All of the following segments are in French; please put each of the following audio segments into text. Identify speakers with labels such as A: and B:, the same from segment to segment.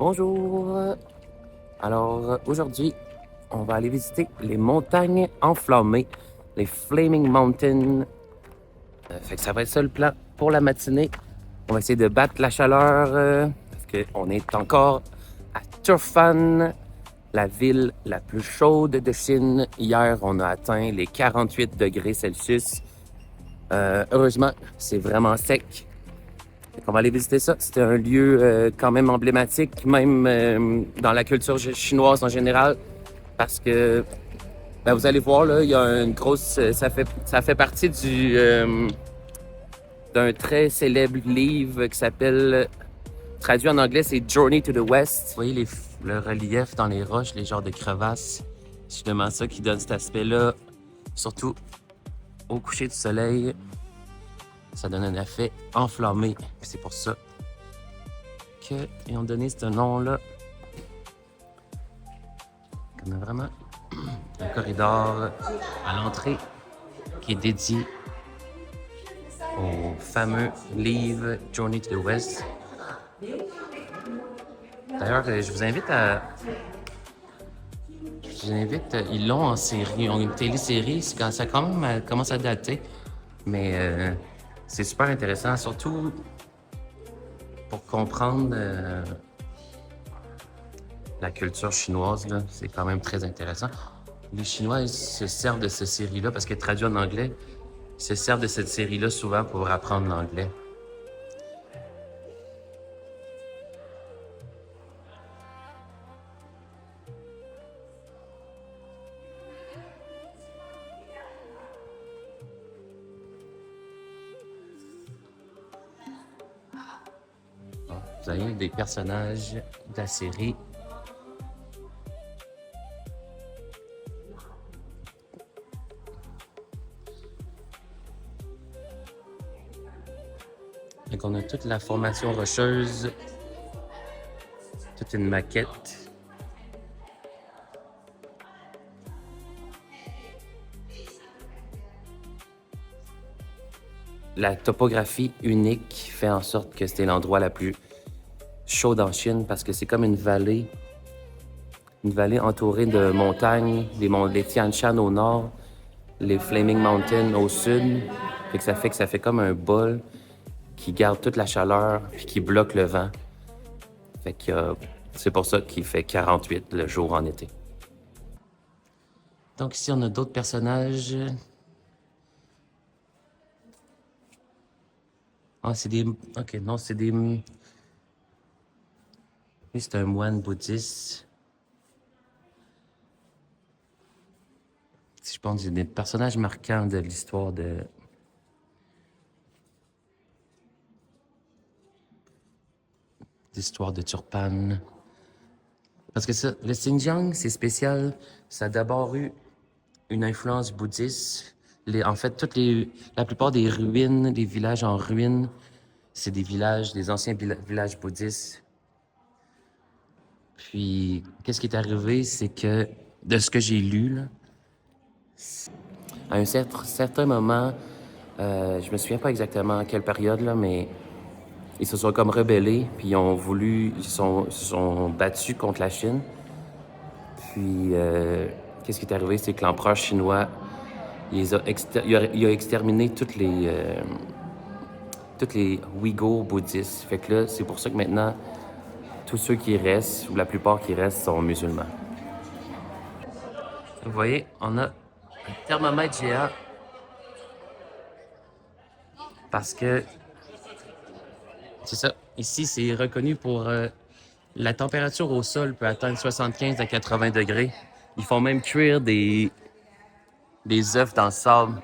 A: Bonjour! Alors, aujourd'hui, on va aller visiter les montagnes enflammées, les Flaming Mountains. Fait que ça va être ça le plan pour la matinée. On va essayer de battre la chaleur parce qu'on est encore à Turfan, la ville la plus chaude de Chine. Hier, on a atteint les 48 degrés Celsius. Heureusement, c'est vraiment sec. On va aller visiter ça. C'était un lieu quand même emblématique, même dans la culture chinoise en général, parce que ben, vous allez voir, là, il y a une grosse... Ça fait partie d'un très célèbre livre qui s'appelle... Traduit en anglais, c'est Journey to the West. Vous voyez le relief dans les roches, les genres de crevasses. C'est justement ça qui donne cet aspect-là, surtout au coucher du soleil. Ça donne un effet enflammé. C'est pour ça qu'ils ont donné ce nom-là. On a vraiment un corridor à l'entrée qui est dédié au fameux livre Journey to the West. D'ailleurs, je vous invite à... ils l'ont en série, ils ont une télésérie, ça quand même commence à dater, mais c'est super intéressant, surtout pour comprendre la culture chinoise, là, c'est quand même très intéressant. Les Chinois, ils se servent de cette série-là, parce que traduit en anglais, ils se servent de cette série-là souvent pour apprendre l'anglais. Vous avez des personnages de la série. Donc on a toute la formation rocheuse, toute une maquette. La topographie unique fait en sorte que c'était l'endroit la plus chaude en Chine parce que c'est comme une vallée entourée de montagnes, les Tian Shan au nord, les Flaming Mountains au sud. Fait que ça fait comme un bol qui garde toute la chaleur puis qui bloque le vent. Fait que c'est pour ça qu'il fait 48 le jour en été. Donc ici, on a d'autres personnages. Ah, c'est des... Ok, non, c'est des... Lui, c'est un moine bouddhiste. Je pense que c'est des personnages marquants de l'histoire de... d'histoire de Turpan. Parce que ça, le Xinjiang, c'est spécial. Ça a d'abord eu une influence bouddhiste. En fait, la plupart des ruines, des villages en ruine, c'est des villages, des anciens villages bouddhistes. Puis, qu'est-ce qui est arrivé, c'est que, de ce que j'ai lu, là, à un certain moment, je me souviens pas exactement à quelle période, là, mais ils se sont comme rebellés, puis se sont battus contre la Chine. Puis, qu'est-ce qui est arrivé, c'est que l'empereur chinois, il a exterminé toutes les Ouïghours bouddhistes. Fait que là, c'est pour ça que maintenant, tous ceux qui restent, ou la plupart qui restent, sont musulmans. Vous voyez, on a un thermomètre géant parce que, c'est ça, ici, c'est reconnu pour la température au sol peut atteindre 75 à 80 degrés. Ils font même cuire des œufs dans le sable.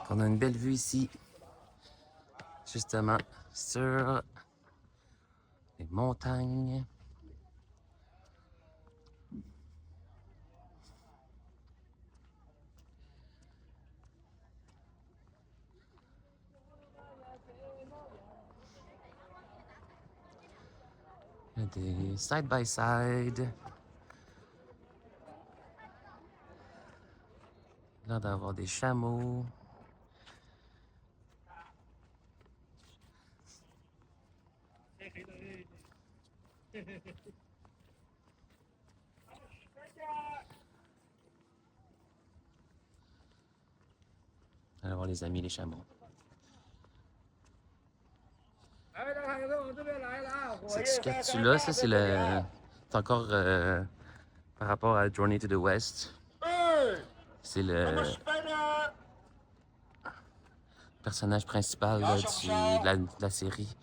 A: On a une belle vue ici, justement, sur les montagnes. Il y a des side-by-side. Il y a l'air d'avoir des chameaux. Allez voir les amis, les chameaux. C'est ce que tu là, ça c'est le. C'est encore par rapport à Journey to the West. C'est le personnage principal là, de la série,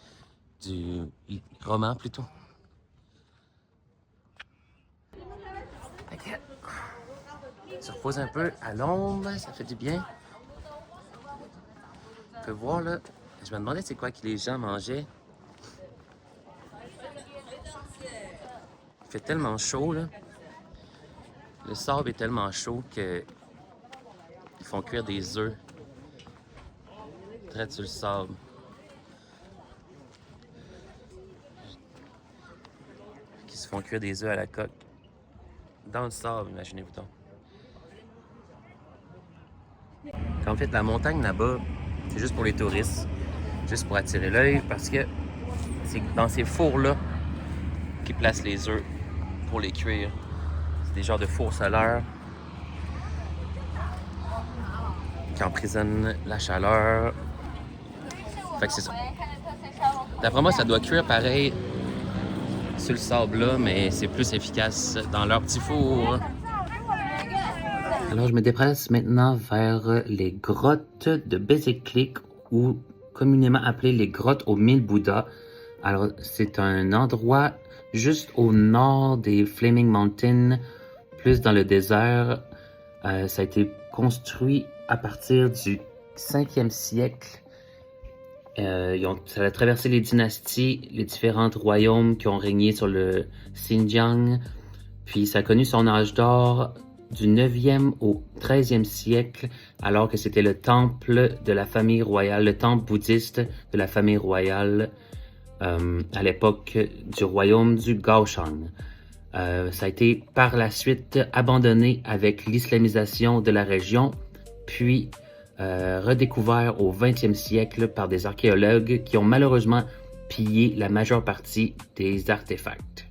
A: du roman plutôt. Ok. Se repose un peu à l'ombre, ça fait du bien. On peut voir là. Je me demandais c'est quoi que les gens mangeaient. Il fait tellement chaud là. Le sable est tellement chaud que ils font cuire des œufs. Très sur le sable. Qui se font cuire des œufs à la coque. Dans le sable, imaginez-vous donc. En fait, la montagne là-bas, c'est juste pour les touristes. Juste pour attirer l'œil parce que c'est dans ces fours-là qu'ils placent les œufs pour les cuire. C'est des genres de fours solaires qui emprisonnent la chaleur. Fait que c'est ça. D'après moi, ça doit cuire pareil sur le sable là, mais c'est plus efficace dans leur petit four. Alors, je me déplace maintenant vers les grottes de Bezeklik, ou communément appelées les grottes aux 1000 Bouddhas. Alors, c'est un endroit juste au nord des Flaming Mountains, plus dans le désert. Ça a été construit à partir du 5e siècle. Ça a traversé les dynasties, les différents royaumes qui ont régné sur le Xinjiang. Puis ça a connu son âge d'or du 9e au 13e siècle, alors que c'était le temple de la famille royale, le temple bouddhiste de la famille royale à l'époque du royaume du Gaoshan. Ça a été par la suite abandonné avec l'islamisation de la région, puis redécouvert au 20e siècle par des archéologues qui ont malheureusement pillé la majeure partie des artefacts.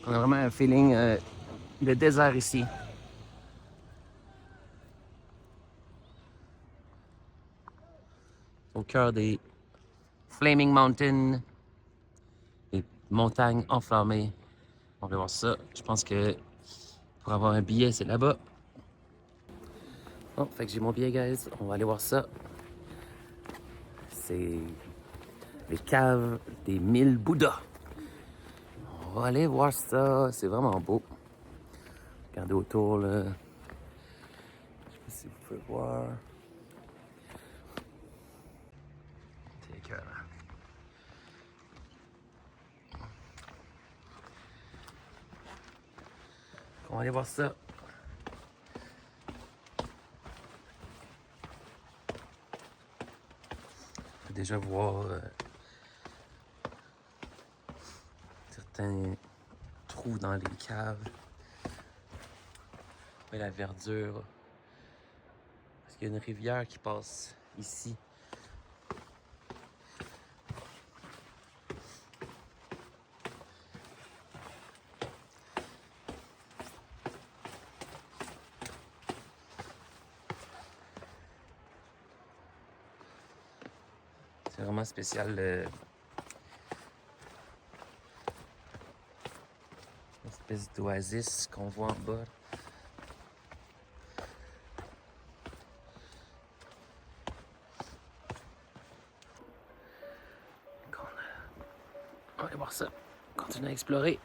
A: On a vraiment un feeling de désert ici. Au cœur des Flaming Mountains, montagne enflammée. On va voir ça. Je pense que pour avoir un billet, c'est là-bas. Bon, fait que j'ai mon billet, guys. On va aller voir ça. C'est les caves des 1000 Bouddhas. On va aller voir ça. C'est vraiment beau. Regardez autour, là. Je sais pas si vous pouvez voir. C'est écœurant. On va aller voir ça. On peut déjà voir certains trous dans les caves. Et la verdure. Parce qu'il y a une rivière qui passe ici. C'est vraiment spécial. L'espèce d'oasis qu'on voit en bas. On va aller voir ça. Continuer à explorer.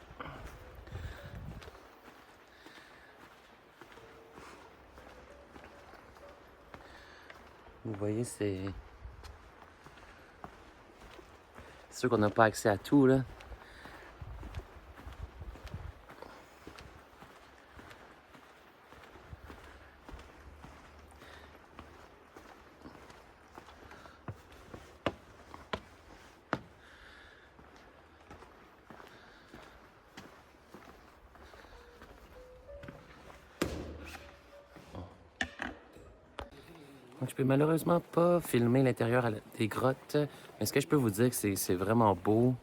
A: Vous voyez, c'est sûr qu'on n'a pas accès à tout, là. Donc, je peux malheureusement pas filmer l'intérieur des grottes, mais ce que je peux vous dire, c'est que c'est vraiment beau.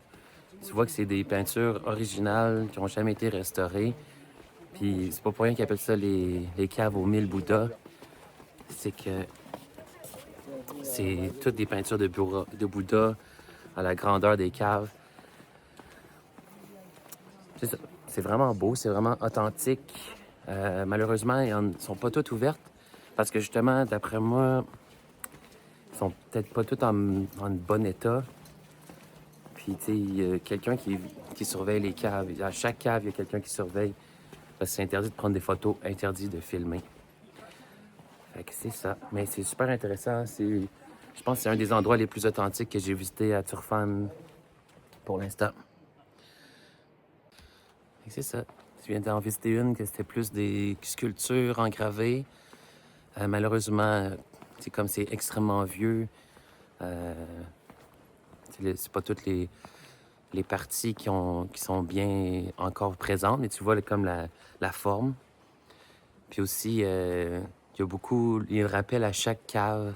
A: Tu vois que c'est des peintures originales qui n'ont jamais été restaurées. Puis c'est pas pour rien qu'ils appellent ça les caves aux 1000 Bouddhas. C'est que c'est toutes des peintures de Bouddha à la grandeur des caves. C'est ça. C'est vraiment beau, c'est vraiment authentique. Malheureusement, ils ne sont pas toutes ouvertes parce que justement, d'après moi, ils sont peut-être pas toutes en bon état. Puis, tu sais, il y a quelqu'un qui surveille les caves. À chaque cave, il y a quelqu'un qui surveille. Parce que c'est interdit de prendre des photos, interdit de filmer. Fait que c'est ça. Mais c'est super intéressant. Je pense que c'est un des endroits les plus authentiques que j'ai visité à Turfan pour l'instant. C'est ça. Je viens d'en visiter une que c'était plus des sculptures engravées. Malheureusement, c'est comme c'est extrêmement vieux. C'est pas toutes les parties qui sont bien encore présentes, mais tu vois comme la forme. Puis aussi, il y a beaucoup, il rappelle à chaque cave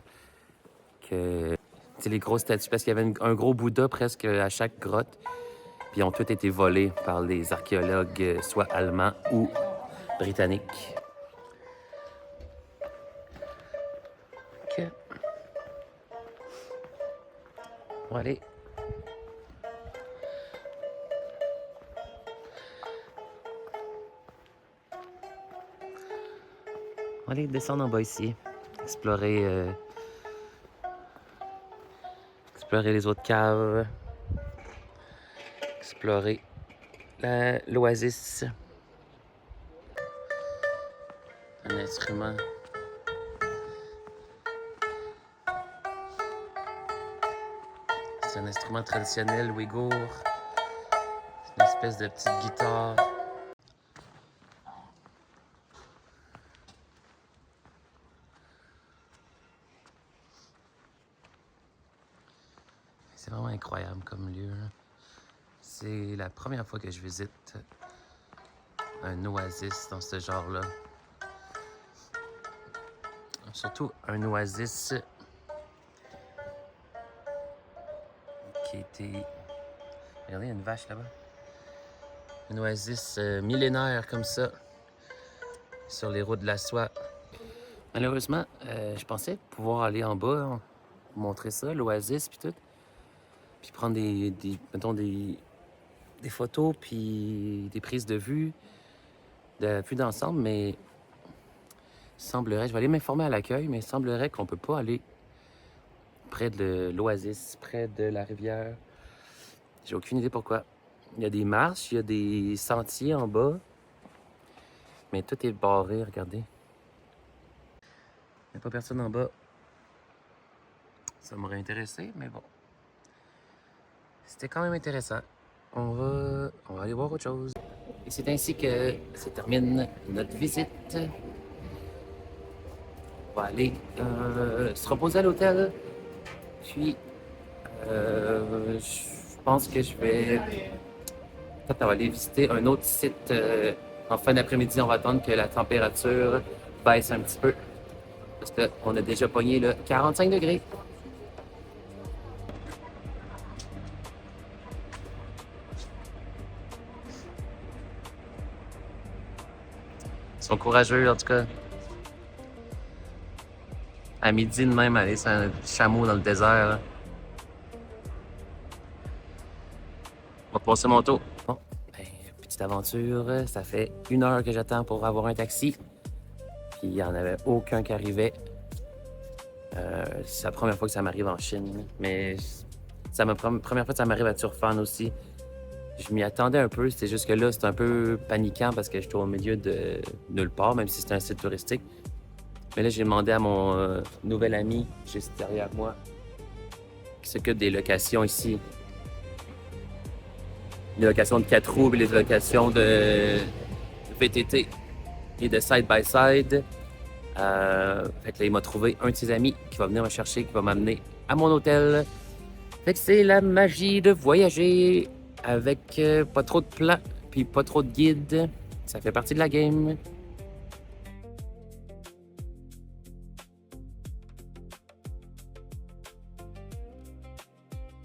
A: que les grosses statues, parce qu'il y avait un gros Bouddha presque à chaque grotte, puis ils ont tous été volés par les archéologues, soit allemands ou britanniques. OK. On va aller. On va aller descendre en bas ici, explorer les autres caves, explorer l'oasis. Un instrument. C'est un instrument traditionnel ouïghour. C'est une espèce de petite guitare. C'est vraiment incroyable comme lieu. C'est la première fois que je visite un oasis dans ce genre-là. Surtout un oasis qui était... Regardez, il y a une vache là-bas. Un oasis millénaire comme ça, sur les routes de la soie. Malheureusement, je pensais pouvoir aller en bas, montrer ça, l'oasis puis tout. Puis prendre mettons des photos puis des prises de vue d'ensemble, mais il semblerait, je vais aller m'informer à l'accueil, mais il semblerait qu'on peut pas aller près de l'Oasis, près de la rivière. J'ai aucune idée pourquoi. Il y a des marches, il y a des sentiers en bas, mais tout est barré, regardez. Il n'y a pas personne en bas. Ça m'aurait intéressé, mais bon. C'était quand même intéressant. On va aller voir autre chose. Et c'est ainsi que se termine notre visite. On va aller se reposer à l'hôtel. Puis, je pense que je vais peut-être aller visiter un autre site en fin d'après-midi. On va attendre que la température baisse un petit peu. Parce qu'on a déjà pogné le 45 degrés. Ils sont courageux, en tout cas. À midi, de même, aller sur un chameau dans le désert. Là. On va passer mon tour. Bon, ben, petite aventure. Ça fait 1 heure que j'attends pour avoir un taxi. Puis il n'y en avait aucun qui arrivait. C'est la première fois que ça m'arrive en Chine. Mais c'est la première fois que ça m'arrive à Turfan aussi. Je m'y attendais un peu. C'était juste que là, c'est un peu paniquant parce que je suis au milieu de nulle part, même si c'est un site touristique. Mais là, j'ai demandé à mon nouvel ami, juste derrière moi, qui s'occupe des locations ici. Les locations de 4 roues et les locations de VTT et de side-by-side. Fait que là, il m'a trouvé un de ses amis qui va venir me chercher, qui va m'amener à mon hôtel. Fait que c'est la magie de voyager avec pas trop de plans puis pas trop de guides. Ça fait partie de la game.